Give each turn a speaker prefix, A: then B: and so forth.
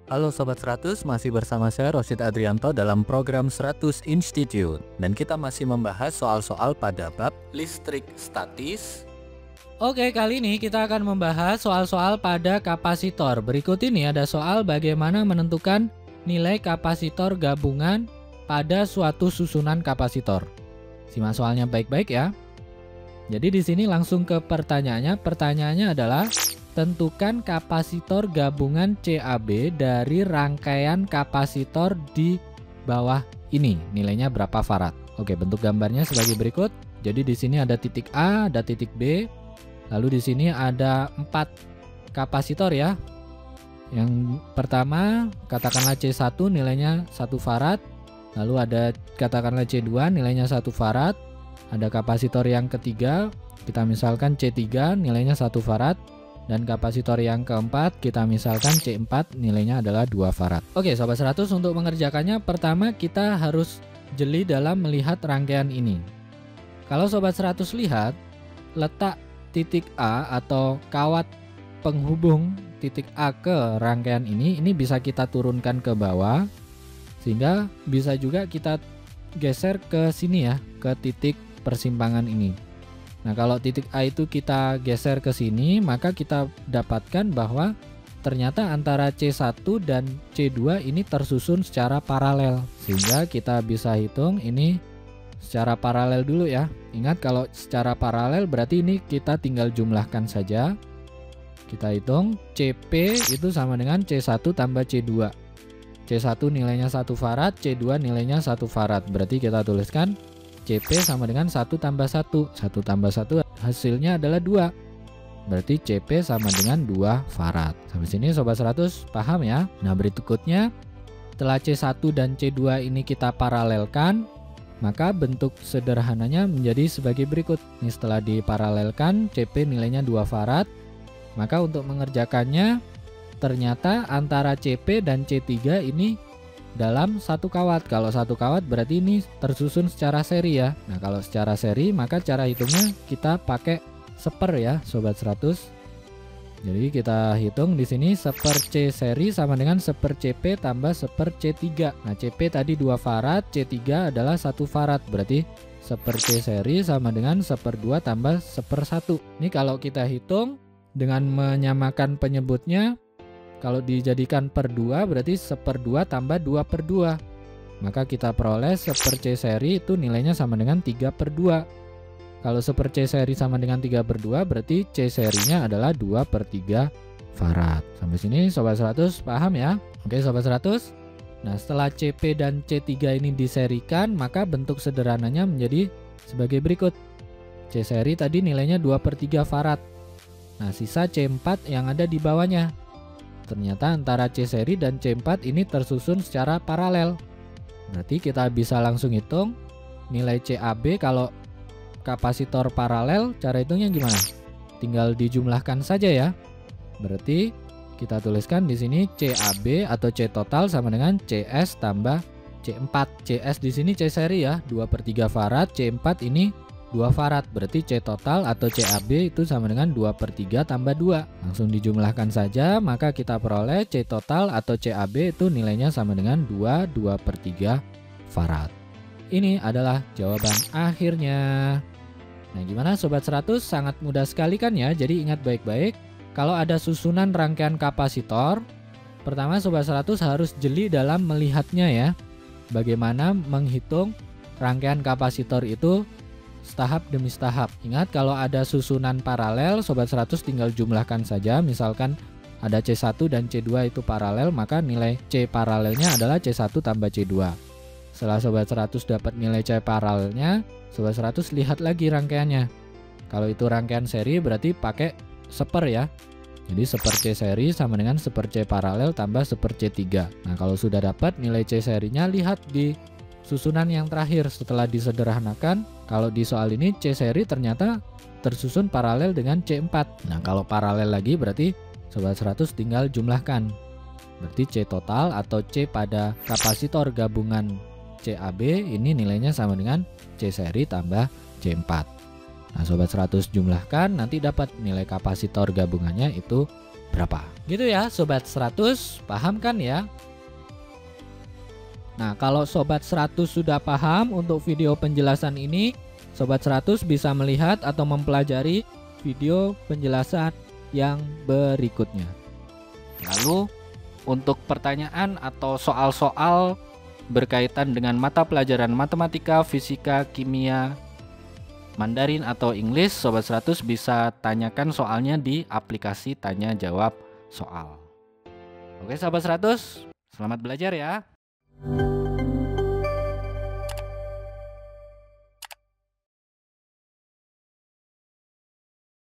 A: Halo Sobat 100, masih bersama saya Rosid Adrianto dalam program 100 Institute. Dan kita masih membahas soal-soal pada bab listrik statis.
B: Oke, kali ini kita akan membahas soal-soal pada kapasitor. Berikut ini ada soal bagaimana menentukan nilai kapasitor gabungan pada suatu susunan kapasitor. Simak soalnya baik-baik ya. Jadi di sini langsung ke pertanyaannya. Pertanyaannya adalah tentukan kapasitor gabungan CAB dari rangkaian kapasitor di bawah ini. Nilainya berapa farad? Oke, bentuk gambarnya sebagai berikut. Jadi di sini ada titik A, ada titik B. Lalu di sini ada 4 kapasitor ya. Yang pertama katakanlah C1 nilainya 1 farad. Lalu ada katakanlah C2 nilainya 1 farad. Ada kapasitor yang ketiga, kita misalkan C3 nilainya 1 farad. Dan kapasitor yang keempat kita misalkan C4 nilainya adalah 2 farad. Oke Sobat 100, untuk mengerjakannya pertama kita harus jeli dalam melihat rangkaian ini. Kalau Sobat 100 lihat, letak titik A atau kawat penghubung titik A ke rangkaian ini bisa kita turunkan ke bawah, sehingga bisa juga kita geser ke sini ya, ke titik persimpangan ini. Nah, kalau titik A itu kita geser ke sini, maka kita dapatkan bahwa ternyata antara C1 dan C2 ini tersusun secara paralel, sehingga kita bisa hitung ini secara paralel dulu ya. Ingat, kalau secara paralel berarti ini kita tinggal jumlahkan saja. Kita hitung CP itu sama dengan C1 tambah C2. C1 nilainya 1 farad, C2 nilainya 1 farad. Berarti kita tuliskan CP sama dengan 1 tambah 1. 1 tambah 1 hasilnya adalah 2. Berarti CP sama dengan 2 farad. Sampai sini Sobat 100 paham ya? Nah, berikutnya setelah C1 dan C2 ini kita paralelkan, maka bentuk sederhananya menjadi sebagai berikut. Ini setelah diparalelkan, CP nilainya 2 farad. Maka untuk mengerjakannya, ternyata antara CP dan C3 ini dalam satu kawat. Kalau satu kawat berarti ini tersusun secara seri ya. Nah, kalau secara seri maka cara hitungnya kita pakai seper ya Sobat 100. Jadi kita hitung di sini seper C seri sama dengan seper CP tambah seper C3. Nah, CP tadi 2 farad, C3 adalah 1 farad. Berarti seper C seri sama dengan seper 2 tambah seper 1. Ini kalau kita hitung dengan menyamakan penyebutnya, kalau dijadikan per 2 berarti seper 2 tambah 2 per 2. Maka kita peroleh seper C seri itu nilainya sama dengan 3 per 2. Kalau seper C seri sama dengan 3 per 2 berarti C serinya adalah 2 per 3 farad. Sampai sini Sobat 100 paham ya? Oke Sobat 100. Nah, setelah CP dan C3 ini diserikan, maka bentuk sederhananya menjadi sebagai berikut. C seri tadi nilainya 2 per 3 farad. Nah, sisa C4 yang ada di bawahnya. Ternyata antara C seri dan C4 ini tersusun secara paralel. Berarti kita bisa langsung hitung nilai CAB kalau kapasitor paralel. Cara hitungnya gimana? Tinggal dijumlahkan saja ya. Berarti kita tuliskan di sini CAB atau C total sama dengan CS tambah C4. CS di sini C seri ya, 2 per 3 farad, C4 ini 2 farad. Berarti C total atau CAB itu sama dengan 2 per 3 tambah 2. Langsung dijumlahkan saja, maka kita peroleh C total atau CAB itu nilainya sama dengan 2 per 3 farad. Ini adalah jawaban akhirnya. Nah, gimana Sobat 100? Sangat mudah sekali kan ya? Jadi ingat baik-baik, kalau ada susunan rangkaian kapasitor, pertama Sobat 100 harus jeli dalam melihatnya ya. Bagaimana menghitung rangkaian kapasitor itu setahap demi setahap. Ingat, kalau ada susunan paralel, Sobat 100 tinggal jumlahkan saja. Misalkan ada C1 dan C2 itu paralel, maka nilai C paralelnya adalah C1 tambah C2. Setelah Sobat 100 dapat nilai C paralelnya, Sobat 100 lihat lagi rangkaiannya. Kalau itu rangkaian seri berarti pakai seper ya. Jadi seper C seri sama dengan seper C paralel tambah seper C3. Nah, kalau sudah dapat nilai C serinya, lihat di susunan yang terakhir setelah disederhanakan. Kalau di soal ini C seri ternyata tersusun paralel dengan C4. Nah, kalau paralel lagi berarti Sobat 100 tinggal jumlahkan. Berarti C total atau C pada kapasitor gabungan CAB ini nilainya sama dengan C seri tambah C4. Nah, Sobat 100 jumlahkan, nanti dapat nilai kapasitor gabungannya itu berapa. Gitu ya Sobat 100, paham kan ya? Nah, kalau Sobat 100 sudah paham untuk video penjelasan ini, Sobat 100 bisa melihat atau mempelajari video penjelasan yang berikutnya. Lalu, untuk pertanyaan atau soal-soal berkaitan dengan mata pelajaran matematika, fisika, kimia, Mandarin atau English, Sobat 100 bisa tanyakan soalnya di aplikasi tanya jawab soal. Oke Sobat 100, selamat belajar ya.